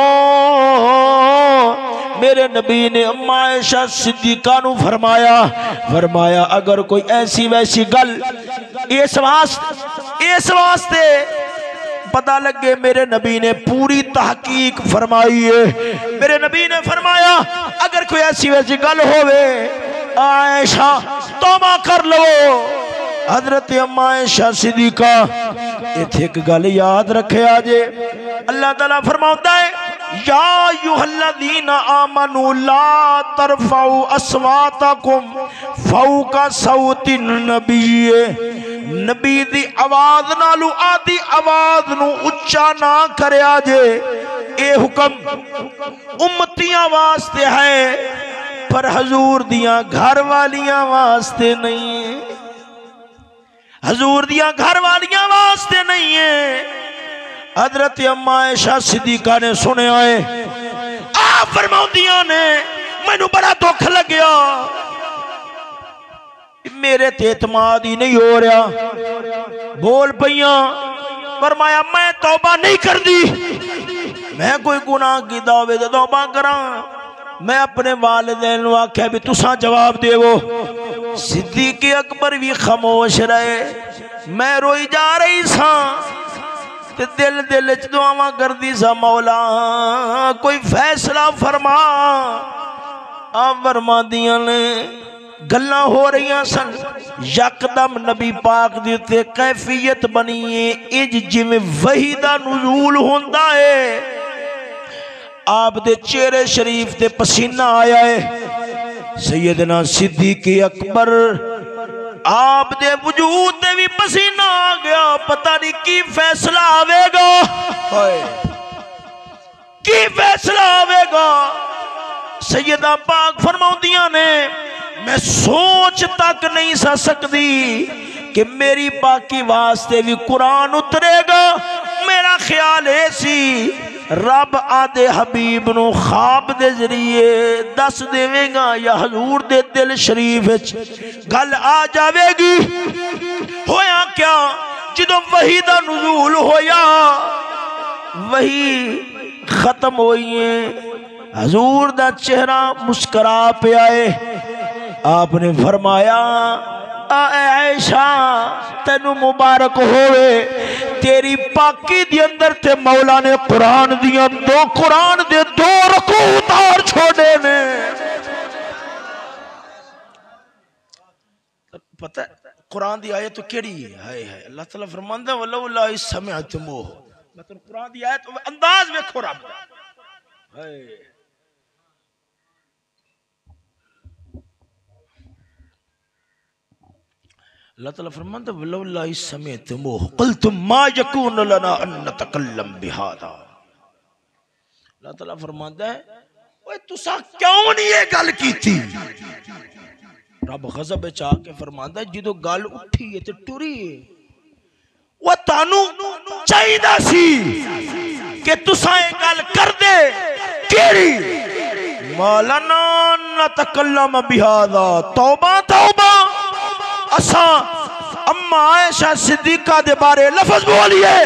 میرے نبی نے اما عائشہ صدیقہ نو فرمایا اگر کوئی ایسی ویسی گل اس واسطے پتہ لگے میرے نبی نے پوری تحقیق فرمائی ہے میرے نبی نے فرمایا اگر کوئی ایسی ویسی گل ہوئے عائشہ توبہ کر لو حضرت اما عائشہ صدیقہ ایتھے ایک گل یاد رکھے آجے اللہ تعالیٰ فرماتا ہے یا ایھا الذین آمنوا لا ترفعوا اصواتکم فوق صوت النبی نبی دی آواز نالو آدھی آواز نو اچھا نہ کریا جے اے حکم امتیاں واسطے ہے پر حضور دیاں گھر والیاں واسطے نہیں حضور دیاں گھر والیاں واسطے نہیں ہے حضرت اما عائشہ صدیقہ نے سنے آئے آپ فرماؤندیاں نے مینوں بڑا دکھ لگیا میرے تے اعتماد ہی نہیں ہو رہا بول پئیاں فرمایا میں توبہ نہیں کر دی میں کوئی گناہ کی دعوے دے توبہ کراں میں اپنے والدین نو آکھیا بھی تساں جواب دے وہ صدیق اکبر بھی خاموش رہے میں روئی جا رہی ساں تے دل دعاواں کردی سا مولا کوئی فیصلہ فرما آپ فرما دیاں نے گلاں ہو رہیاں سن یکدم نبی پاک دی تے کیفیت بنی ہے اج جویں وحی دا نزول ہوندا ہے آپ دے چہرے شریف تے پسینہ آیا ہے سیدنا صدیق اکبر آپ دے وجود دے بھی پسینہ آ گیا پتہ نہیں کی فیصلہ آوے گا کی فیصلہ آوے گا سیدہ پاک فرماؤندیاں نے میں سوچ تک نہیں سکتی کہ میری باقی واسطے بھی قرآن اترے گا میرا خیال ہے سی رب آدھے حبیب نو خواب دے ذریعے دس دے گا یا حضور دے دل شریف گل آ جاوے گی ہویا کیا جدو وحی دا نزول ہویا وحی ختم ہوئی ہے حضور دا چہرہ مسکرا پہ آئے آپ نے فرمایا اے عائشہ تینو مبارک ہوئے تیری پاکی دی اندر تے مولا نے قرآن دے دو رکوع اتار چھوڑے نے پتہ قرآن دی آیت تو کیڑی ہے اللہ تعالیٰ فرماندہ وَلَوْ لَا سَمِعْتُمُوهُ مطلب قرآن دی آیت انداز میں کھو رب دا اللہ تعالیٰ فرماتا وَلَوْ لَا سَمِعْتُمُوهُ قُلْتُمْ مَا يَكُونُ لَنَا أَن نَتَكَلَّمْ بِهَذَا اللہ تعالیٰ فرماتا ہے اوہ تسا کیوں نہیں یہ گل کی تھی رب غضب چاہ کے فرماتا ہے جدو گل اٹھی ہے تے ٹوری ہے وہ تانو چاہیدہ سی کہ تسا یہ گل کر دے کیری مَا لَنَا نَتَكَلَّمَ بِهَذَا توبہ اساں اما اما عائشہ صدیقہ دے بارے لفظ بولیے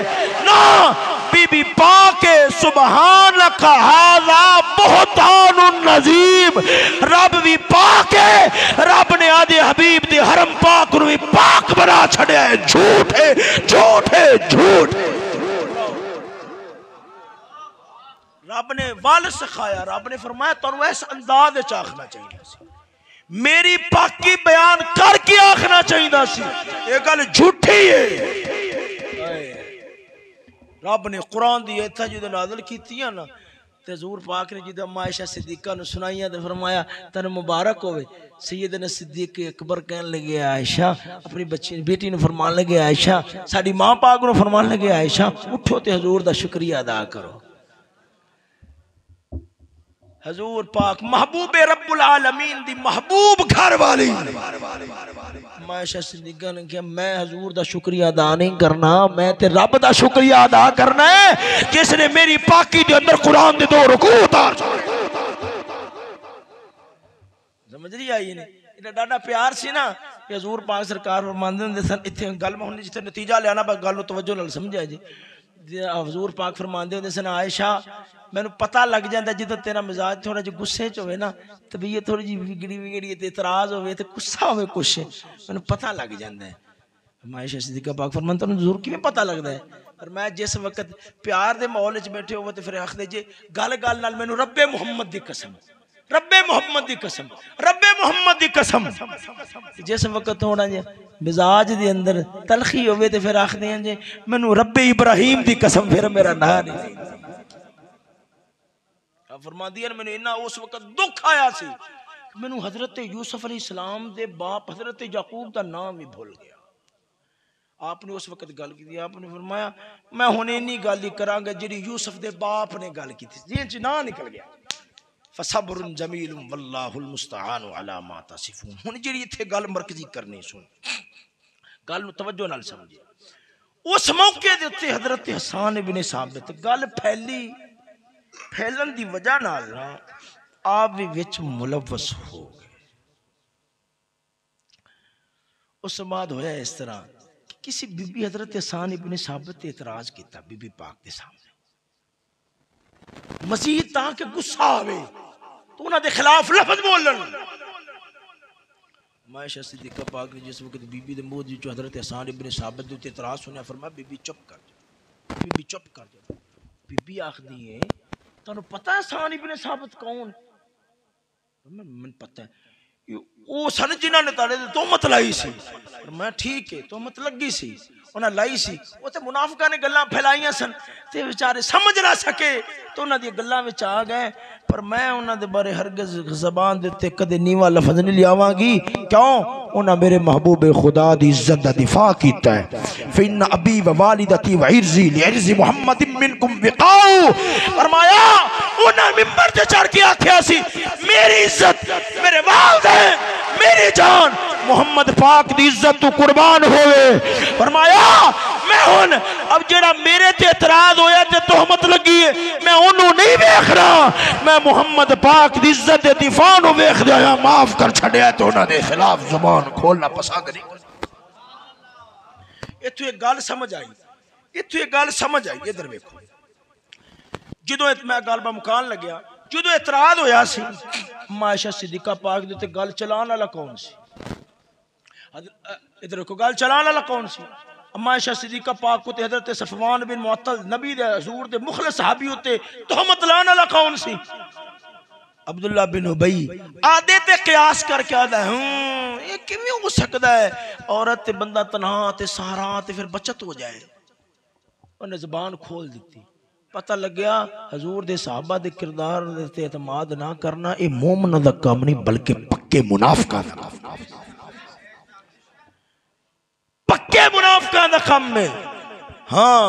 نا بی بی پاک سبحانک ھذا بہتان عظیم رب بھی پاک ہے رب نے آدھے حبیب دے حرم پاک نو بھی پاک بنا چھڑیا ہے جھوٹ ہے جھوٹ ہے جھوٹ ہے رب نے وال سکھایا رب نے فرمایا تو ایسا انداز چاخنا چاہیے سی میری پاکی بیان کر کے آخنا چاہیے سی یہ گل جھوٹی ہے رب نے قرآن دی ایتھا جو نازل کیتی ہے نا تے حضور پاک نے جدو عائشہ صدیقہ نے سنائیاں تے فرمایا تن مبارک ہوئے سیدنا صدیق اکبر کہنے لگے عائشہ اپنی بچی بیٹی نے فرمان لگے عائشہ ساڈی ماں پاک نے فرمان لگے عائشہ اٹھو تے حضور دا شکریہ ادا کرو حضور پاک محبوب رب العالمین دی محبوب گھر والی عائشہ صدیقہ نے کہا میں حضور دا شکریہ ادا نہیں کرنا میں تے رب دا شکریہ ادا کرنا ہے جس نے میری پاکی دے اندر قرآن دے 2 رکوع اتار سمجھ نہیں آئی نہیں انہیں ڈاڈا پیار سی نا کہ حضور پاک سرکار فرماندے ہیں سن اتھے گل میں ہونے جتے نتیجہ لیانا با گل توجہ نال سمجھا جی حضور پاک فرماندے ہیں سن عائشہ میں نے پتہ لگ جاندہ جدو تیرا مزاج تھوڑا جو گسے چوئے نا طبیعت تھوڑی جی بگڑی اعتراض ہوئے تو غصہ ہوئے کچھ میں نے پتہ لگ جاندہ ہے عائشہ صدیقہ پاک فرماندے ہیں حضور کی بھی پتہ لگ ہے اور میں جس وقت پیار دے ماحول وچ بیٹھے ہوئے تو پھر آخ دے جی گل گل نال میں نے رب محمد دی قسم رب محمد دی قسم رب محمد دی قسم جس وقت ہونا جی مزاج دے اندر تلخی ہوئے تو پھر آخ دیں جی میں نے رب ابراہیم دی قسم پھر میرا نہ نہیں فرما دیا میں نے انہا اس وقت دکھ آیا سی میں نے حضرت یوسف علیہ السلام دے باپ حضرت یعقوب دا نام بھی بھول گیا آپ نے اس وقت گل کی دی آپ نے فرمایا میں ہونے نہیں گالی کرانگا جڑی یوسف دے باپ نے گل کی تھی جی نہ نکل گیا فصبر جمیل واللہ المستعان علی ما تصفون ہن جڑی ایتھے گل مرکزی کرنی سن گل توجہ نال سمجھے اس موقع دے تے حضرت حسان ابن ثابت گل پھیلن دی وجہ نال آپ بھی وچ ملوث ہو گئے اس بعد ہویا اس طرح کہ کسی بی بی حضرت حسان ابن ثابت اعتراض کیتا بی بی پاک دے سامنے مزید تاکہ غصہ آوے تو انہاں دے خلاف لفظ بولن عائشہ صدیقہ پاک نے جس وقت بی بی دے منہ جو حضرت حسان ابن ثابت دے اعتراض سنیا فرمایا بی بی چپ کر جا بی بی چپ کر جا بی بی آخدی ہے تو پتہ ہے حسان ابن ثابت کون من پتہ ہے وہ سن جنہاں نے تاڑے دے تہمت لائی سی میں ٹھیک ہے تہمت لگی سی انہاں لائی سی وہ تے منافقاں نے گلاں پھیلائیاں سن تے بیچارے سمجھ نہ سکے تو انہاں دی گلاں وچ آ گئے پر میں انہاں دے بارے ہرگز زبان دے تے کدے نیواں لفظ نہیں لیاواں گی کیوں انہاں میرے محبوب خدا دی عزت دا دفاع کیتا ہے فإن ابی و والدتی و عرضی لعرض محمد منکم وقاؤ فرمایا انہاں ممبر تے چڑھ کے آکھیا سی میری عزت میرے والدین میری جان محمد پاک دی عزت تو قربان ہوئے فرمایا میں ہن اب جڑا میرے تے اعتراض ہویا تے تہمت لگی ہے میں انہوں نہیں ویکھ رہا میں محمد پاک دی عزت دے دفاع نو ویکھ دیا معاف کر چھڈیا تو انہاں دے خلاف زبان کھولنا پسند نہیں ایتھے ایک گل سمجھ آئی ایتھے ایک گل سمجھ آئی ادھر ویکھو جدوں میں گل با مکان لگیا جدوں اعتراض ہویا سی عائشہ صدیقہ پاک دے تے گل چلان والا کون سی ادھر کو گل چلان والا کون سی عائشہ صدیقہ پاک کو تے حضرت صفوان بن معطل نبی دے حضور دے مخلص صحابی ہوتے تہمت لانے والا کون سی عبداللہ بن ابی آدھے تے قیاس کر کے آدھا ہے یہ کیوں ہو سکتا ہے عورت تے بندہ تنہا تے سہارا تے پھر بچت ہو جائے انہیں زبان کھول دیتی پتہ لگ گیا حضور دے صحابہ دے کردار دے اعتماد نہ کرنا اے مومن دا کام نہیں بلکہ پکے منافقہ دا پکے منافقہ دا کام میں ہاں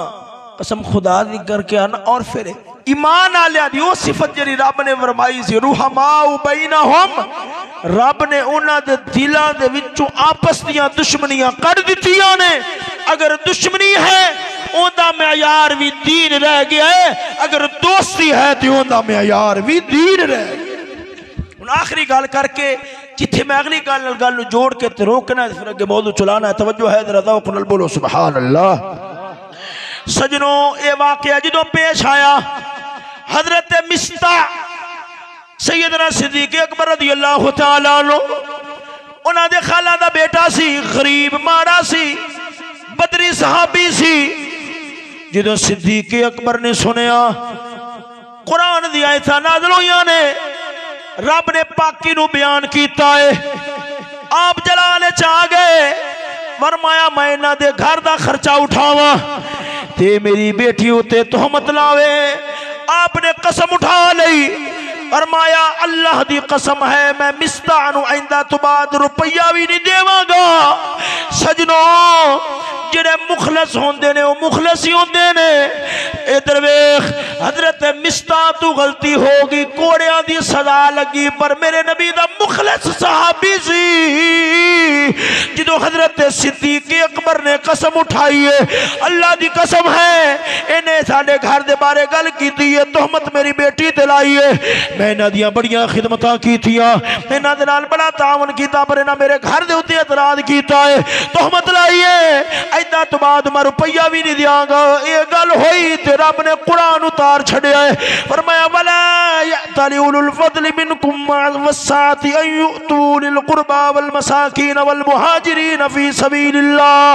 قسم خدا دی کر کے آنا اور پھر ایمان آلیا دی وہ صفت جنی رب نے فرمائی سی رحماء بینہم رب نے انہاں دے دلان دے وچوں آپس دیاں دشمنیاں کر دیتیاں نے اگر دشمنی ہے اون دا معیار بھی دین رہ گیا ہے اگر دوستی ہے تو اون دا معیار بھی دین رہ گیا ان آخری گال کر کے جتھے میں اگلی گل جوڑ کے تے روکنا ہے پھر اگے موضوع چلانا ہے. توجہ ہے ذرا ذوق نال بولو سبحان اللہ. سجنوں اے واقعہ جدوں پیش آیا حضرت مصطح سیدنا صدیق اکبر رضی اللہ تعالی عنہ انہاں دے خالہ دا بیٹا سی, غریب ماڑا سی, بدری صحابی سی. جدوں صدیق اکبر نے سنیا قرآن دی آیتاں نازل ہوئیاں نے, رب نے پاکی نو بیان کیتا ہے, آپ جلالے چاہ گئے, فرمایا میں انہاں دے گھر دا خرچہ اٹھاواں تے میری بیٹی ہوتے تہمت لاوے. آپ نے قسم اٹھا لئی, فرمایا اللہ دی قسم ہے میں مصطح نو آئندہ تو بعد روپیہ بھی نہیں دیواں گا. سجنوں جڑے مخلص ہوندے نے وہ مخلص ہی ہوندے نے. ادھر ویکھ حضرت مصطح تو غلطی ہوگی, کوڑیاں دی سزا لگی, پر میرے نبی دا مخلص صحابی سی. جدو حضرت صدیق اکبر نے قسم اٹھائی ہے, اللہ دی قسم ہے انہیں ساڑے گھر دے بارے گل کی دی ہے, تہمت میری بیٹی دلائی ہے, میں انہاں دیاں بڑیاں خدمتاں کی تھیاں, انہاں دے نال بڑا تعاون کیتا, پر انہاں میرے گھر دے اتے اعتراض کیتا ہے, تہمت لائی ہے, ایدہ تو بعد میں روپیہ بھی نہیں دیاں گا. یہ گل ہوئی تے رب نے قرآن اتار چھڑیا ہے, فرمایا وَلَا يَأْتَلِ أُولُو الْفَضْلِ مِنْكُمْ وَالسَّعَةِ أَن يُؤْتُوا لِلْقُرْبَى وَالْمَسَاكِينَ وَالْمُهَاجِرِينَ فِي سَبِيلِ اللَّهِ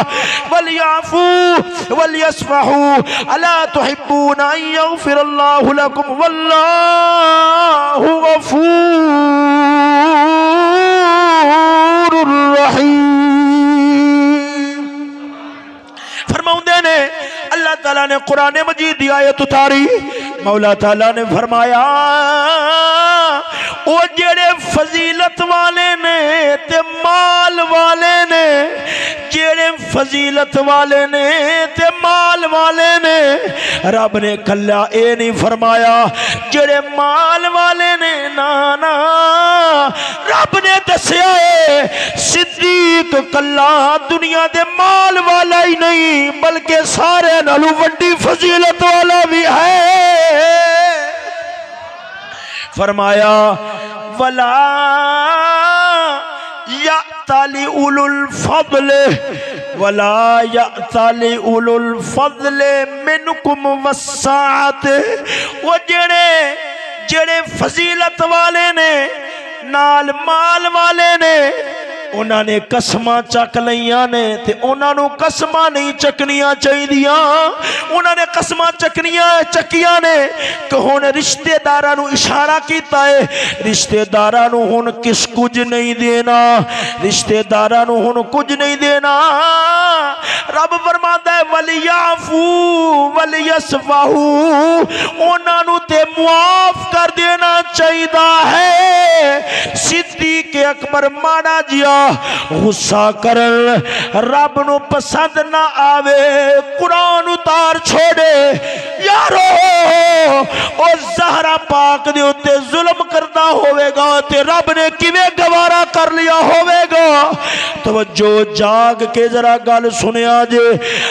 وَلْيَعْفُوا وَلْيَصْفَحُوا أَلَا تُحِبُّونَ أَن يَغْفِرَ اللَّهُ لَكُمْ وَاللَّهُ غَفُورٌ رَحِيمٌ. فرماؤں نے اللہ تعالیٰ نے قرآن مجید دی آیت اتاری, مولا تعالیٰ نے فرمایا وہ جڑے فضیلت والے نے تے مال والے نے, جڑے فضیلت والے نے تے مال والے نے, رب نے کلا اے نہیں فرمایا جڑے مال والے نے, نا رب نے دسیا ہے صدیق کلا دنیا دے مال والا ہی نہیں بلکہ سارے نالو وڈی فضیلت والا بھی ہے. فرمایا وَلَا يَأْتَلِ أُولُو الْفَضْلِ وَلَا يَأْتَلِ أُولُو الْفَضْلِ مِنْكُمْ وَالسَّعَةِ. وہ جڑے فضیلت والے نے نال مال والے نے, انہاں نے قسماں چک لیاں نے تے انہاں نو قسماں نہیں چکنیاں چاہیدیاں. انہاں نے قسماں چکیاں نے کہ ہن رشتہ داراں نو اشارہ کیتا ہے, رشتہ داراں نو ہن کس کچھ نہیں دینا, رشتہ داراں نو ہن کچھ نہیں دینا. رب فرماتا ہے وَلْيَعْفُوا وَلْيَصْفَحُوا, انہاں نو تے معاف کر دینا چاہیدا ہے. صدیق اکبر ماڑا جیا غصہ کرن رب نو پسند نہ آوے, قرآن اتار چھوڑے. یارو او زہرا پاک دے اتے ظلم کرتا ہوئے گا تے رب نے کیویں گوارا کر لیا ہوئے گا. توجہ جاگ کے ذرا گل سنیا جے.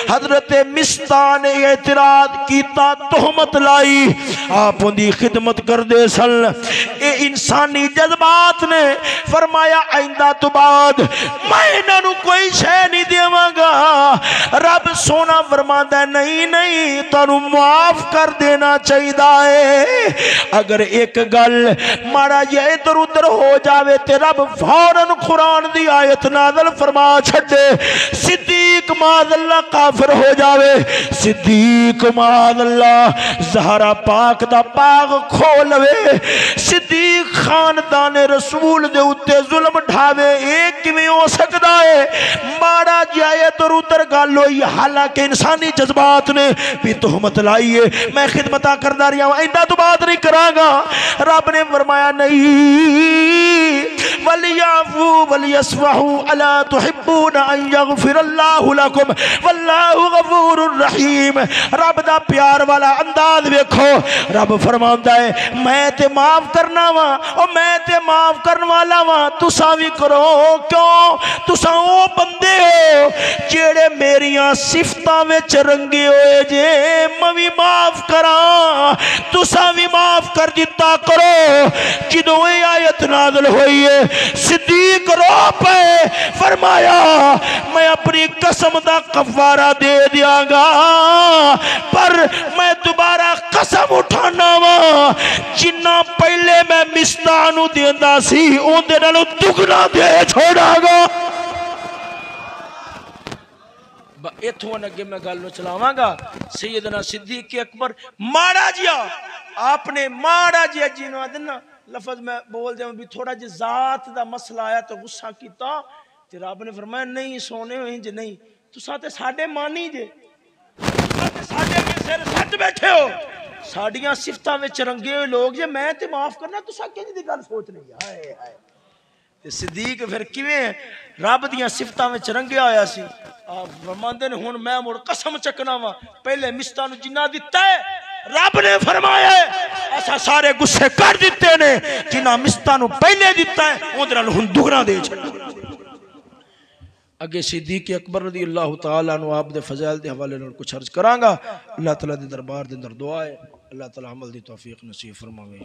حضرت مصطح نے اعتراض کیتا, تہمت لائی, آپ ان دی خدمت کر دے سن. اے انسانی جذبات نے فرمایا آئندہ تو بعد میں انہاں نو کوئی شے نہیں دیواں گا. رب سونا فرماتا ہے نہیں تانو معاف کر دینا چاہیدا ہے. اگر ایک گل ماڑا یہ ادھر ادھر ہو جاوے تے رب فوراً قرآن دی آیت نازل فرما چھڑے. صدیق معاذ اللہ کافر ہو جاوے, صدیق معاذ اللہ زہرا پاک دا پاغ کھولوے, صدیق خاندان رسول دے اتے ظلم ڈھاوے, ایک کیویں ہو سکدا ہے؟ ماڑا جائے تو ادھر گل ہوئی, حالانکہ انسانی جذبات نے بھی تہمت لائی ہے. میں خدمتاں کردا رہیا ہوں, آئندہ تو بات نہیں کراں گا. رب نے فرمایا نہیں, وَلْيَعْفُوا وَلْيَصْفَحُوا أَلَا تُحِبُّونَ أَن يَغْفِرَ اللَّهُ لَكُمْ وَاللَّهُ غَفُورٌ رَحِيمٌ. رب دا پیار والا انداز ویکھو. رب فرماوندا ہے میں تے معاف کرنا وا, او میں تے معاف کرن والا وا, تساں وی کرو. کیوں؟ تساں او بندے ہو جیڑے میریاں صفتاں وچ رنگے ہوئے جے میں بھی معاف کراں تساں بھی معاف کر دیتا کرو۔ جدوں یہ آیت نازل ہوئی ہے صدیق رو پے، فرمایا میں اپنی قسم دا کفارہ دے دیاں گا پر میں دوبارہ قسم اٹھانا وا جنہ پہلے میں مستاح نو دیندا سی اون دے نالوں دگنا دے چھوڑا گا۔ ایتھوں اگے میں گل نو چلاواں گا۔ سیدنا صدیق اکبر ماڑا جیا آپ نے ماڑا جیا جنوں ادنا لفظ میں بول دیا بھی تھوڑا جی ذات دا مسئلہ آیا تو غصہ کیتا تے رب نے فرمایا نہیں سونے انج نہیں تساں تے ساڈے مانی جے تساں تے ساڈے کے سر سٹ بیٹھے ہو ساڈیاں صفتاں وچ رنگے ہوئے لوگ جے میں تے معاف کرنا تساں کنج دی گل سوچ نہیں ہائے ہائے تے صدیق پھر کیویں رب دیاں صفتاں وچ رنگیا ہویا سی آپ فرماندے نے ہن میں مڑ قسم چکنا وا پہلے مستاح نو جنہ دتا ہے رب نے فرمایا ایسا سارے گسے کر دیتے نے جنہ مستاح نو پہلے دیتا ہے اون دے نال ہن دگنا دے چھڑا۔ اگے صدیق اکبر رضی اللہ تعالیٰ عنہ آپ دے فضائل دے حوالے نال کچھ عرض کراں گا۔ اللہ تعالیٰ دے دربار دے اندر دعا ہے اللہ تعالیٰ عمل دی توفیق نصیب فرماوے۔